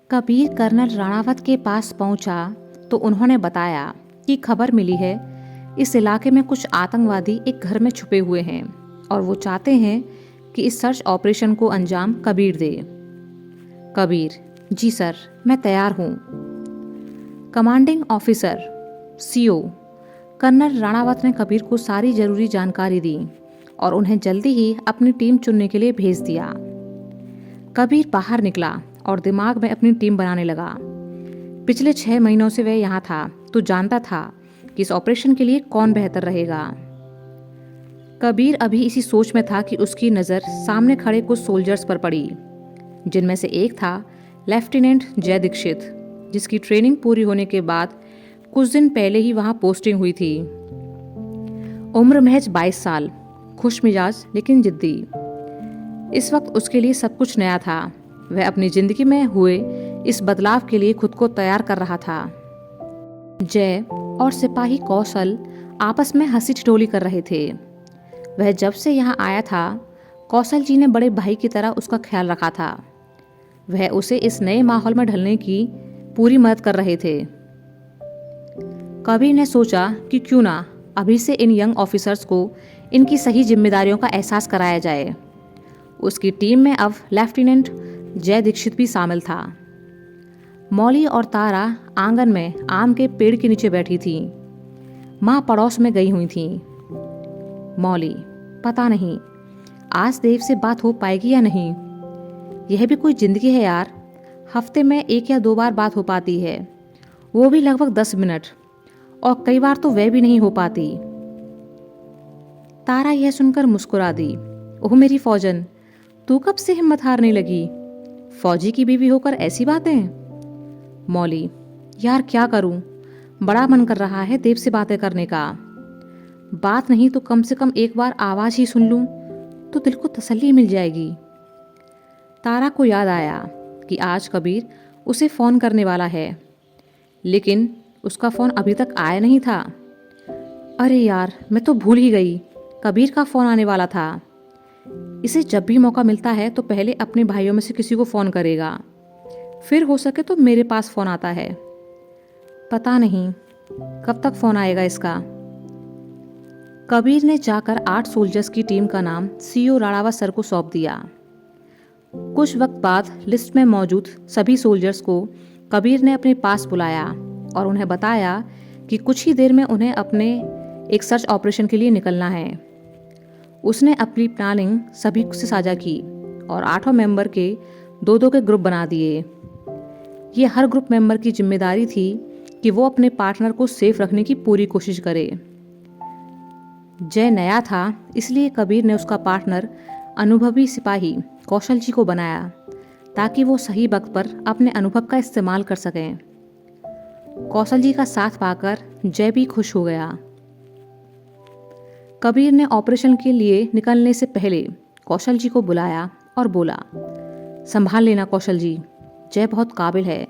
Kabir colonel Ranawat के पास पहुंचा तो उन्होंने बताया कि खबर मिली है, इस इलाके में कुछ आतंकवादी एक घर में छुपे हुए हैं और वो चाहते हैं कि इस सर्च ऑपरेशन को अंजाम कबीर दे। कबीर: जी सर, मैं तैयार हूँ। Commanding officer CO colonel Ranawat ने कबीर को सारी जरूरी जानकारी दी और उन्हें जल्दी ही अपनी टीम चुनने के लिए भेज दिया। कबीर बाहर निकला और दिमाग में अपनी टीम बनाने लगा। पिछले 6 महीनों से वह यहाँ था तो जानता था कि इस ऑपरेशन के लिए कौन बेहतर रहेगा। कबीर अभी इसी सोच में था कि उसकी नज़र सामने खड़े कुछ सोल्जर्स पर पड़ी, जिनमें से एक था लेफ्टिनेंट जय दीक्षित, जिसकी ट्रेनिंग पूरी होने के बाद कुछ दिन पहले ही वहाँ पोस्टिंग हुई थी। उम्र महज 22 साल, खुश मिजाज लेकिन जिद्दी। इस वक्त उसके लिए सब कुछ नया था। वह अपनी जिंदगी में हुए इस बदलाव के लिए खुद को तैयार कर रहा था। जय और सिपाही कौशल आपस में हंसी ठिठोली कर रहे थे। वह जब से यहाँ आया था, कौशल जी ने बड़े भाई की तरह उसका ख्याल रखा था। वह उसे इस नए माहौल में ढलने की पूरी मदद कर रहे थे। कबीर ने सोचा कि क्यों ना अभी से इन यंग ऑफिसर्स को इनकी सही जिम्मेदारियों का एहसास कराया जाए। उसकी टीम में अब लेफ्टिनेंट जय दीक्षित भी शामिल था। मौली और तारा आंगन में आम के पेड़ के नीचे बैठी थी। माँ पड़ोस में गई हुई थी। मौली: पता नहीं आज देव से बात हो पाएगी या नहीं। यह भी कोई जिंदगी है यार, हफ्ते में 1 या 2 बार बात हो पाती है, वो भी लगभग 10 मिनट, और कई बार तो वह भी नहीं हो पाती। तारा यह सुनकर मुस्कुरा दी। ओह मेरी फौजन, तू कब से हिम्मत हारने लगी? फौजी की बीवी होकर ऐसी बातें। मौली: यार क्या करूं, बड़ा मन कर रहा है देव से बातें करने का। बात नहीं तो कम से कम एक बार आवाज ही सुन लूं तो दिल को तसल्ली मिल जाएगी। तारा को याद आया कि आज कबीर उसे फोन करने वाला है, लेकिन उसका फोन अभी तक आया नहीं था। अरे यार, मैं तो भूल ही गई, कबीर का फोन आने वाला था। इसे जब भी मौका मिलता है तो पहले अपने भाइयों में से किसी को फ़ोन करेगा, फिर हो सके तो मेरे पास फ़ोन आता है। पता नहीं कब तक फ़ोन आएगा इसका। कबीर ने जाकर 8 सोल्जर्स की टीम का नाम सीओ राणावत सर को सौंप दिया। कुछ वक्त बाद लिस्ट में मौजूद सभी सोल्जर्स को कबीर ने अपने पास बुलाया और उन्हें बताया कि कुछ ही देर में उन्हें अपने एक सर्च ऑपरेशन के लिए निकलना है। उसने अपनी प्लानिंग सभी से साझा की और 8 मेंबर के 2-2 के ग्रुप बना दिए। ये हर ग्रुप मेंबर की जिम्मेदारी थी कि वो अपने पार्टनर को सेफ रखने की पूरी कोशिश करे। जय नया था, इसलिए कबीर ने उसका पार्टनर अनुभवी सिपाही कौशल जी को बनाया ताकि वो सही वक्त पर अपने अनुभव का इस्तेमाल कर सकें। कौशल जी का साथ पाकर जय भी खुश हो गया। कबीर ने ऑपरेशन के लिए निकलने से पहले कौशल जी को बुलाया और बोला, संभाल लेना कौशल जी, जय बहुत काबिल है,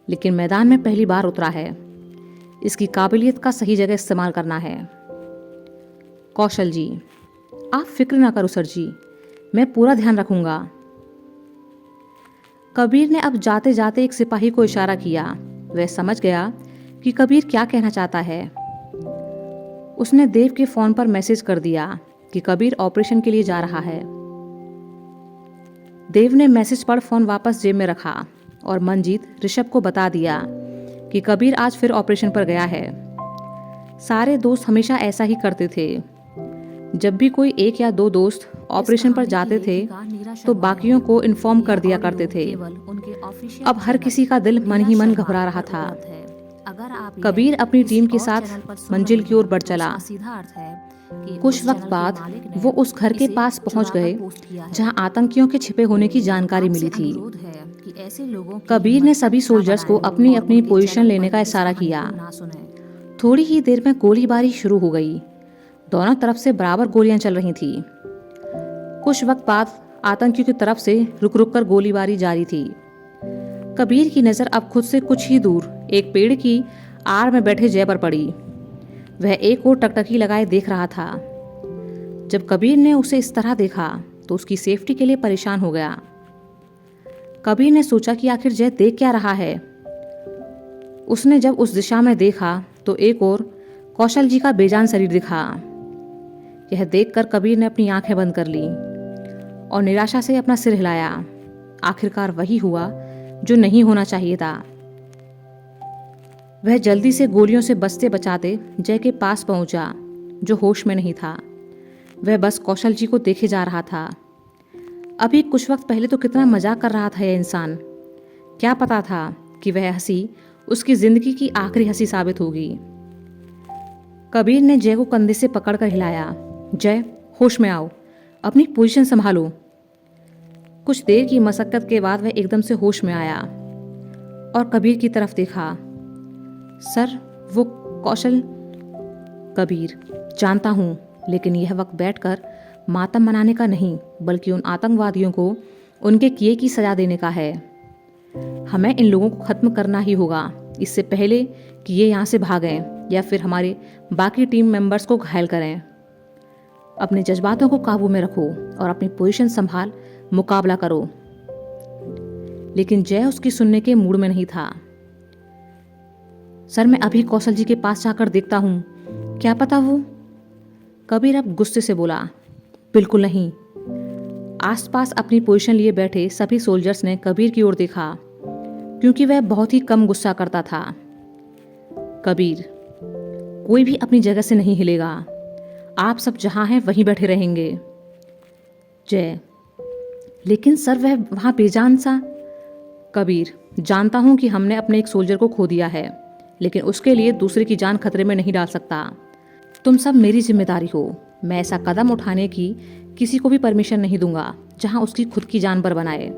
लेकिन मैदान में पहली बार उतरा है। इसकी काबिलियत का सही जगह इस्तेमाल करना है। कौशल जी: आप फिक्र ना करो सर जी, मैं पूरा ध्यान रखूंगा। कबीर ने अब जाते जाते एक सिपाही को इशारा किया। वह समझ गया कि कबीर क्या कहना चाहता है। उसने देव के फोन पर मैसेज कर दिया कि कबीर ऑपरेशन के लिए जा रहा है। देव ने मैसेज पढ़ फोन वापस जेब में रखा और मनजीत ऋषभ को बता दिया कि कबीर आज फिर ऑपरेशन पर गया है। सारे दोस्त हमेशा ऐसा ही करते थे। जब भी कोई 1 या 2 दोस्त ऑपरेशन पर जाते थे तो बाकियों को इन्फॉर्म कर दिया करते थे। अब हर किसी का दिल मन ही मन घबरा रहा था। कबीर अपनी टीम के साथ मंजिल की ओर बढ़ चला। कुछ वक्त बाद वो उस घर के पास पहुंच गए जहां आतंकियों के छिपे होने की जानकारी मिली थी। कबीर ने सभी सोल्जर्स को अपनी अपनी पोजीशन लेने का इशारा किया। थोड़ी ही देर में गोलीबारी शुरू हो गई। दोनों तरफ से बराबर गोलियां चल रही थी। कुछ वक्त बाद आतंकियों की तरफ से रुक रुक कर गोलीबारी जारी थी। कबीर की नजर अब खुद से कुछ ही दूर एक पेड़ की आड़ में बैठे जय पर पड़ी। वह एक और टकटकी लगाए देख रहा था। जब कबीर ने उसे इस तरह देखा तो उसकी सेफ्टी के लिए परेशान हो गया। कबीर ने सोचा कि आखिर जय देख क्या रहा है। उसने जब उस दिशा में देखा तो एक और कौशल जी का बेजान शरीर दिखा। यह देखकर कबीर ने अपनी आंखें बंद कर ली और निराशा से अपना सिर हिलाया। आखिरकार वही हुआ जो नहीं होना चाहिए था। वह जल्दी से गोलियों से बचते बचाते जय के पास पहुंचा, जो होश में नहीं था। वह बस कौशल जी को देखे जा रहा था। अभी कुछ वक्त पहले तो कितना मजाक कर रहा था यह इंसान। क्या पता था कि वह हंसी उसकी जिंदगी की आखिरी हंसी साबित होगी। कबीर ने जय को कंधे से पकड़कर हिलाया। जय, होश में आओ, अपनी पोजीशन संभालो। कुछ देर की मशक्कत के बाद वह एकदम से होश में आया और कबीर की तरफ देखा। सर, वो कौशल। कबीर, जानता हूं, लेकिन यह वक्त बैठकर मातम मनाने का नहीं, बल्कि उन आतंकवादियों को उनके किए की सजा देने का है। हमें इन लोगों को खत्म करना ही होगा, इससे पहले कि ये यहाँ से भागें या फिर हमारे बाकी टीम मेंबर्स को घायल करें। अपने जज्बातों को काबू में रखो और अपनी पोजीशन संभाल मुकाबला करो। लेकिन जय उसकी सुनने के मूड में नहीं था। सर, मैं अभी कौशल जी के पास जाकर देखता हूं, क्या पता वो। कबीर अब गुस्से से बोला। बिल्कुल नहीं। आसपास अपनी पोजीशन लिए बैठे सभी सोल्जर्स ने कबीर की ओर देखा, क्योंकि वह बहुत ही कम गुस्सा करता था। कबीर, कोई भी अपनी जगह से नहीं हिलेगा। आप सब जहां हैं वहीं बैठे रहेंगे। जय, लेकिन सर वह वहां बेजान सा। कबीर, जानता हूं कि हमने अपने एक सोल्जर को खो दिया है, लेकिन उसके लिए दूसरे की जान खतरे में नहीं डाल सकता। तुम सब मेरी जिम्मेदारी हो। मैं ऐसा कदम उठाने की किसी को भी परमिशन नहीं दूंगा जहां उसकी खुद की जान पर बनाए।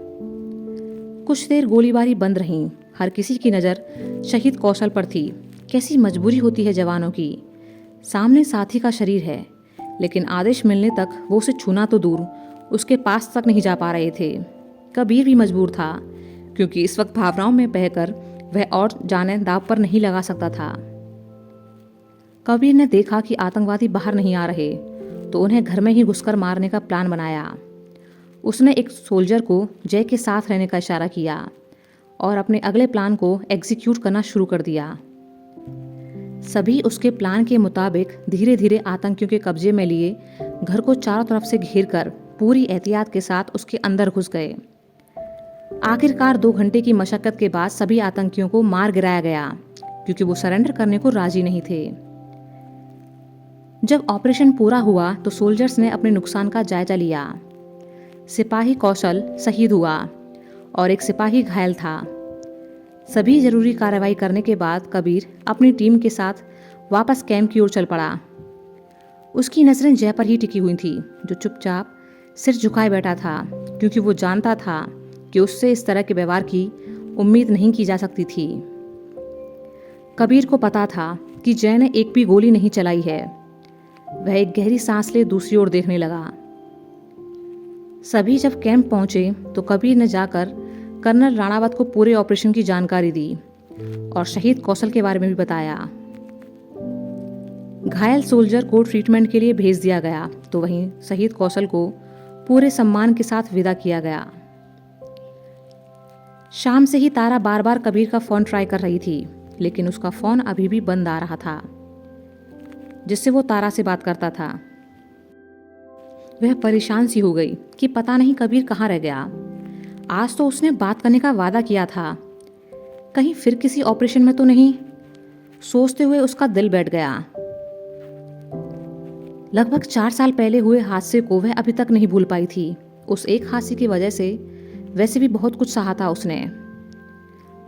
कुछ देर गोलीबारी बंद रही। हर किसी की नज़र शहीद कौशल पर थी। कैसी मजबूरी होती है जवानों की। सामने साथी का शरीर है, लेकिन आदेश मिलने तक वो उसे छूना तो दूर, उसके पास तक नहीं जा पा रहे थे। कबीर भी मजबूर था, क्योंकि इस वक्त भावनाओं में बहकर वह और जानें दाव पर नहीं लगा सकता था। कबीर ने देखा कि आतंकवादी बाहर नहीं आ रहे, तो उन्हें घर में ही घुसकर मारने का प्लान बनाया। उसने एक सोल्जर को जय के साथ रहने का इशारा किया और अपने अगले प्लान को एग्जीक्यूट करना शुरू कर दिया। सभी उसके प्लान के मुताबिक धीरे धीरे आतंकियों के कब्जे में लिए घर को चारों तरफ से घेरकर पूरी एहतियात के साथ उसके अंदर घुस गए। आखिरकार 2 घंटे की मशक्कत के बाद सभी आतंकियों को मार गिराया गया, क्योंकि वो सरेंडर करने को राजी नहीं थे। जब ऑपरेशन पूरा हुआ तो सोल्जर्स ने अपने नुकसान का जायजा लिया। सिपाही कौशल शहीद हुआ और एक सिपाही घायल था। सभी जरूरी कार्रवाई करने के बाद कबीर अपनी टीम के साथ वापस कैंप की ओर चल पड़ा। उसकी नजरें जय पर ही टिकी हुई थी, जो चुपचाप सिर झुकाए बैठा था, क्योंकि वो जानता था कि उससे इस तरह के व्यवहार की उम्मीद नहीं की जा सकती थी। कबीर को पता था कि जय ने एक भी गोली नहीं चलाई है। वह एक गहरी सांस ले दूसरी ओर देखने लगा। सभी जब कैंप पहुंचे तो कबीर ने जाकर कर्नल राणावत को पूरे ऑपरेशन की जानकारी दी और शहीद कौशल के बारे में भी बताया। घायल सोल्जर को ट्रीटमेंट के लिए भेज दिया गया, तो वहीं शहीद कौशल को पूरे सम्मान के साथ विदा किया गया। शाम से ही तारा बार बार कबीर का फोन ट्राई कर रही थी, लेकिन उसका फोन अभी भी बंद आ रहा था, जिससे वो तारा से बात करता था। वह परेशान सी हो गई कि पता नहीं कबीर कहाँ रह गया। आज तो उसने बात करने का वादा किया था, कहीं फिर किसी ऑपरेशन में तो नहीं। सोचते हुए उसका दिल बैठ गया। लगभग 4 साल पहले हुए हादसे को वह अभी तक नहीं भूल पाई थी। उस एक हादसे की वजह से वैसे भी बहुत कुछ सहा था उसने।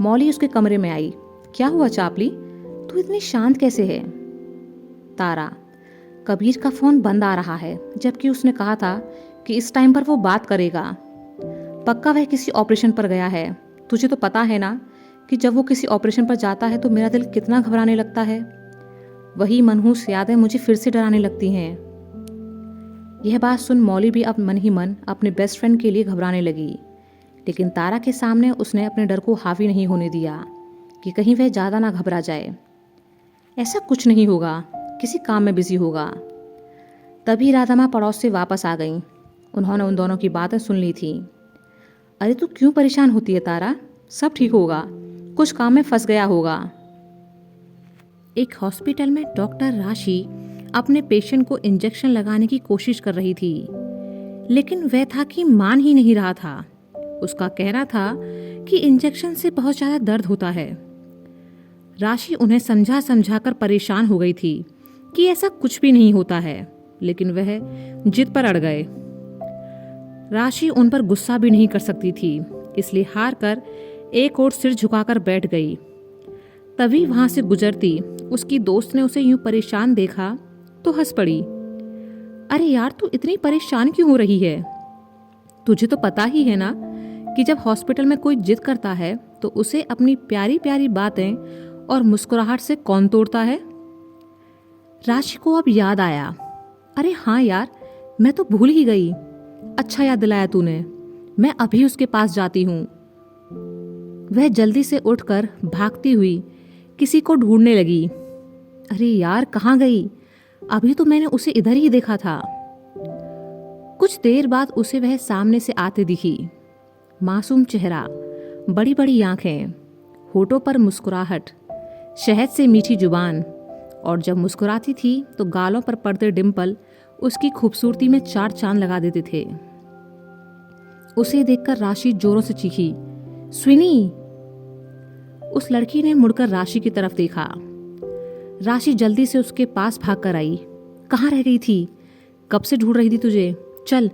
मौली उसके कमरे में आई। क्या हुआ चापली, तू इतनी शांत कैसे है? तारा, कबीर का फोन बंद आ रहा है, जबकि उसने कहा था कि इस टाइम पर वो बात करेगा। पक्का वह किसी ऑपरेशन पर गया है। तुझे तो पता है ना कि जब वो किसी ऑपरेशन पर जाता है तो मेरा दिल कितना घबराने लगता है। वही मनहूस यादें मुझे फिर से डराने लगती हैं। यह बात सुन मौली भी अब मन ही मन अपने बेस्ट फ्रेंड के लिए घबराने लगी, लेकिन तारा के सामने उसने अपने डर को हावी नहीं होने दिया कि कहीं वह ज़्यादा ना घबरा जाए। ऐसा कुछ नहीं होगा, किसी काम में बिजी होगा। तभी राधा माँ पड़ोस से वापस आ गईं। उन्होंने उन दोनों की बातें सुन ली थी। अरे तू क्यों परेशान होती है तारा, सब ठीक होगा, कुछ काम में फंस गया होगा। एक हॉस्पिटल में डॉक्टर राशि अपने पेशेंट को इंजेक्शन लगाने की कोशिश कर रही थी, लेकिन वह था कि मान ही नहीं रहा था। उसका कहना था कि इंजेक्शन से बहुत ज़्यादा दर्द होता है। राशि उन्हें समझा समझा कर परेशान हो गई थी कि ऐसा कुछ भी नहीं होता है, लेकिन वह जिद पर अड़ गए। राशि उन पर गुस्सा भी नहीं कर सकती थी, इसलिए हार कर एक ओर सिर झुकाकर बैठ गई। तभी वहां से गुजरती उसकी दोस्त ने उसे यूं परेशान देखा तो हंस पड़ी। अरे यार, तू इतनी परेशान क्यों हो रही है? तुझे तो पता ही है ना कि जब हॉस्पिटल में कोई जिद करता है तो उसे अपनी प्यारी प्यारी बातें और मुस्कुराहट से कौन तोड़ता है। राशि को अब याद आया, अरे हाँ यार, मैं तो भूल ही गई। अच्छा याद दिलाया तूने, मैं अभी उसके पास जाती हूँ। वह जल्दी से उठकर भागती हुई किसी को ढूंढने लगी। अरे यार, कहाँ गई? अभी तो मैंने उसे इधर ही देखा था। कुछ देर बाद उसे वह सामने से आते दिखी। मासूम चेहरा, बड़ी बड़ी आंखें, होठों पर मुस्कुराहट, शहद से मीठी जुबान, और जब मुस्कुराती थी तो गालों पर पड़ते डिंपल उसकी खूबसूरती में चार चांद लगा देते थे। उसे देखकर राशि जोरों से चीखी, स्विनी! उस लड़की ने मुड़कर राशि की तरफ देखा। राशि जल्दी से उसके पास भाग कर आई। कहाँ रह गई थी? कब से ढूंढ रही थी तुझे। चल,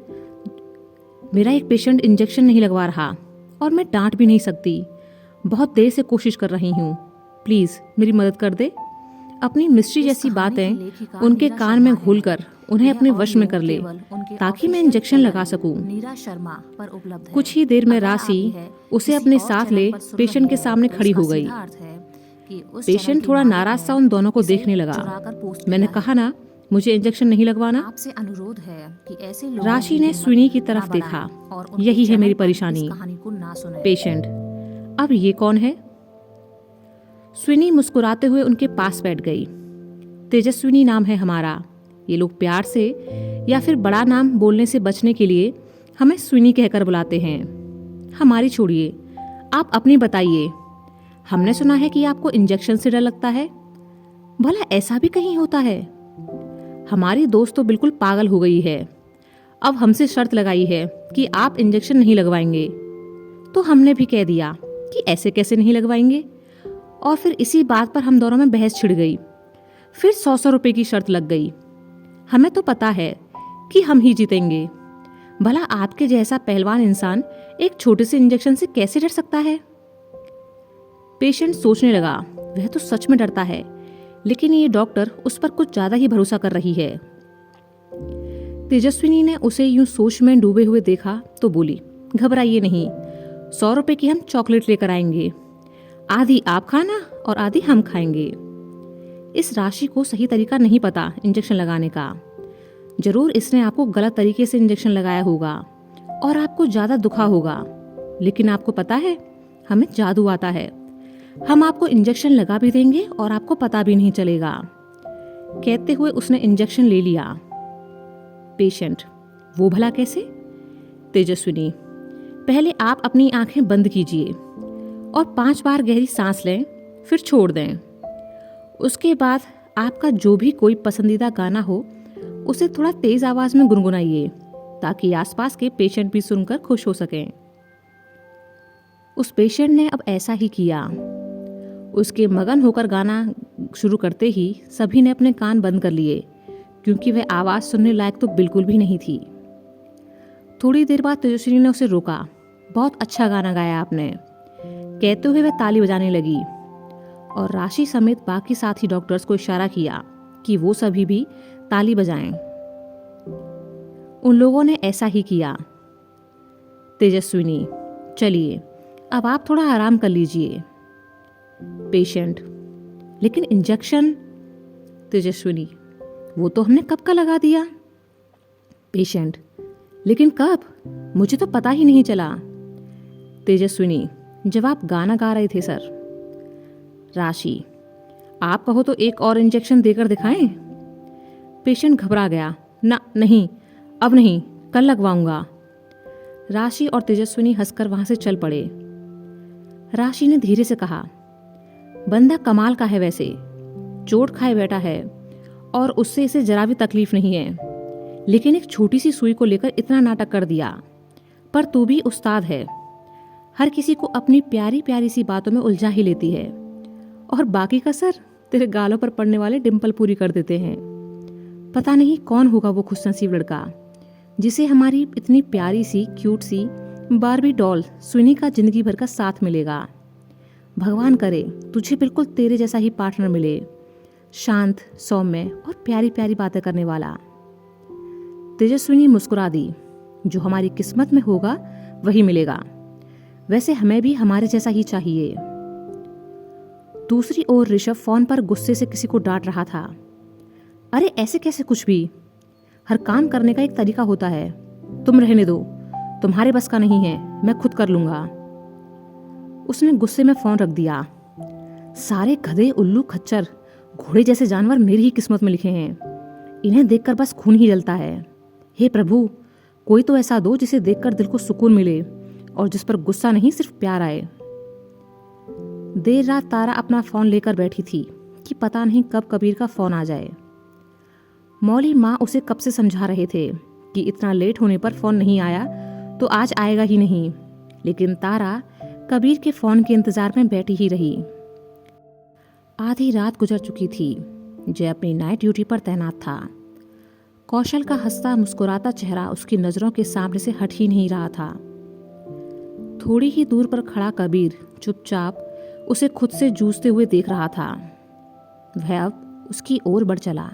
मेरा एक पेशेंट इंजेक्शन नहीं लगवा रहा और मैं डांट भी नहीं सकती। बहुत देर से कोशिश कर रही हूँ, प्लीज मेरी मदद कर दे। अपनी मिस्ट्री जैसी बातें उनके कान में घोलकर उन्हें अपने वश में कर ले, ताकि मैं इंजेक्शन लगा सकूं। कुछ ही देर में राशि उसे अपने साथ ले पेशेंट के सामने खड़ी हो गई। पेशेंट थोड़ा नाराज सा उन दोनों को देखने लगा। मैंने कहा ना, मुझे इंजेक्शन नहीं लगवाना। आपसे अनुरोध है कि ऐसे लोगों राशि की ने हिम्मत स्विनी की ना तरफ बढ़ाएं देखा। और उनके यही है चैनल मेरी पर इस परेशानी। कहानी को ना सुने। पेशेंट, अब ये कौन है? स्विनी मुस्कुराते हुए उनके पास बैठ गई। तेजस्विनी नाम है हमारा। ये लोग प्यार से या फिर बड़ा नाम बोलने से बचने के लिए हमें स्विनी कहकर बुलाते हैं। हमारी छोड़िए, आप अपनी बताइए। हमने सुना है कि आपको इंजेक्शन से डर लगता है। भला ऐसा भी कहीं होता है? हमारी दोस्त तो बिल्कुल पागल हो गई है। अब हमसे शर्त लगाई है कि आप इंजेक्शन नहीं लगवाएंगे। तो हमने भी कह दिया कि ऐसे कैसे नहीं लगवाएंगे, और फिर इसी बात पर हम दोनों में बहस छिड़ गई। फिर 100 रुपए की शर्त लग गई। हमें तो पता है कि हम ही जीतेंगे। भला आपके जैसा पहलवान इंसान एक छोटे से इंजेक्शन से कैसे डर सकता है? पेशेंट सोचने लगा, वह तो सच में डरता है, लेकिन ये डॉक्टर उस पर कुछ ज्यादा ही भरोसा कर रही है। तेजस्विनी ने उसे यूं सोच में डूबे हुए देखा तो बोली, घबराइए नहीं, 100 रुपए की हम चॉकलेट लेकर आएंगे। आधी आप खाना और आधी हम खाएंगे। इस राशि को सही तरीका नहीं पता इंजेक्शन लगाने का। जरूर इसने आपको गलत तरीके से इंजेक्शन लगाया होगा और आपको ज्यादा दुखा होगा। लेकिन आपको पता है, हमें जादू आता है। हम आपको इंजेक्शन लगा भी देंगे और आपको पता भी नहीं चलेगा। कहते हुए उसने इंजेक्शन ले लिया। पेशेंट, वो भला कैसे? तेजस्विनी, पहले आप अपनी आंखें बंद कीजिए और 5 बार गहरी सांस लें, फिर छोड़ दें। उसके बाद आपका जो भी कोई पसंदीदा गाना हो उसे थोड़ा तेज आवाज में गुनगुनाइए, ताकि आसपास के पेशेंट भी सुनकर खुश हो सकें। उस पेशेंट ने अब ऐसा ही किया। उसके मगन होकर गाना शुरू करते ही सभी ने अपने कान बंद कर लिए, क्योंकि वह आवाज सुनने लायक तो बिल्कुल भी नहीं थी। थोड़ी देर बाद तेजस्विनी ने उसे रोका। बहुत अच्छा गाना गाया आपने, कहते हुए वह ताली बजाने लगी और राशि समेत बाकी साथी डॉक्टर्स को इशारा किया कि वो सभी भी ताली बजाएं। उन लोगों ने ऐसा ही किया। तेजस्विनी, चलिए अब आप थोड़ा आराम कर लीजिए। पेशेंट, लेकिन इंजेक्शन? तेजस्विनी, वो तो हमने कब का लगा दिया। पेशेंट, लेकिन कब? मुझे तो पता ही नहीं चला। तेजस्विनी, जब आप गाना गा रहे थे सर। राशि, आप कहो तो एक और इंजेक्शन देकर दिखाएं? पेशेंट घबरा गया। ना, नहीं, अब नहीं, कल लगवाऊंगा। राशि और तेजस्विनी हंसकर वहां से चल पड़े। राशि ने धीरे से कहा, बंदा कमाल का है वैसे, चोट खाए बैठा है और उससे इसे जरा भी तकलीफ नहीं है, लेकिन एक छोटी सी सुई को लेकर इतना नाटक कर दिया। पर तू भी उस्ताद है, हर किसी को अपनी प्यारी प्यारी सी बातों में उलझा ही लेती है और बाकी का सर तेरे गालों पर पड़ने वाले डिंपल पूरी कर देते हैं। पता नहीं कौन होगा वो खुशनसीब लड़का जिसे हमारी इतनी प्यारी सी क्यूट सी बारबी डॉल सुनी का जिंदगी भर का साथ मिलेगा। भगवान करे तुझे बिल्कुल तेरे जैसा ही पार्टनर मिले, शांत, सौम्य और प्यारी प्यारी बातें करने वाला। तेजस्विनी मुस्कुरा दी, जो हमारी किस्मत में होगा वही मिलेगा। वैसे हमें भी हमारे जैसा ही चाहिए। दूसरी ओर ऋषभ फोन पर गुस्से से किसी को डांट रहा था। अरे ऐसे कैसे, कुछ भी, हर काम करने का एक तरीका होता है। तुम रहने दो, तुम्हारे बस का नहीं है, मैं खुद कर लूंगा। उसने गुस्से में फोन रख दिया। सारे गधे, उल्लू, खच्चर, घोड़े जैसे जानवर मेरी ही किस्मत में लिखे हैं। इन्हें देखकर बस खून ही जलता है। हे प्रभु, कोई तो ऐसा दो जिसे देखकर दिल को सुकून मिले और जिस पर गुस्सा नहीं सिर्फ प्यार आए। देर रात तारा अपना फोन लेकर बैठी थी कि पता नहीं कब कबीर का फोन आ जाए। मौली माँ उसे कब से समझा रहे थे कि इतना लेट होने पर फोन नहीं आया तो आज आएगा ही नहीं, लेकिन तारा कबीर के फोन के इंतजार में बैठी ही रही। आधी रात गुजर चुकी थी। जय अपनी नाइट ड्यूटी पर तैनात था। कौशल का हंसता मुस्कुराता चेहरा उसकी नजरों के सामने से हट ही नहीं रहा था। थोड़ी ही दूर पर खड़ा कबीर चुपचाप उसे खुद से जूझते हुए देख रहा था। वह अब उसकी ओर बढ़ चला।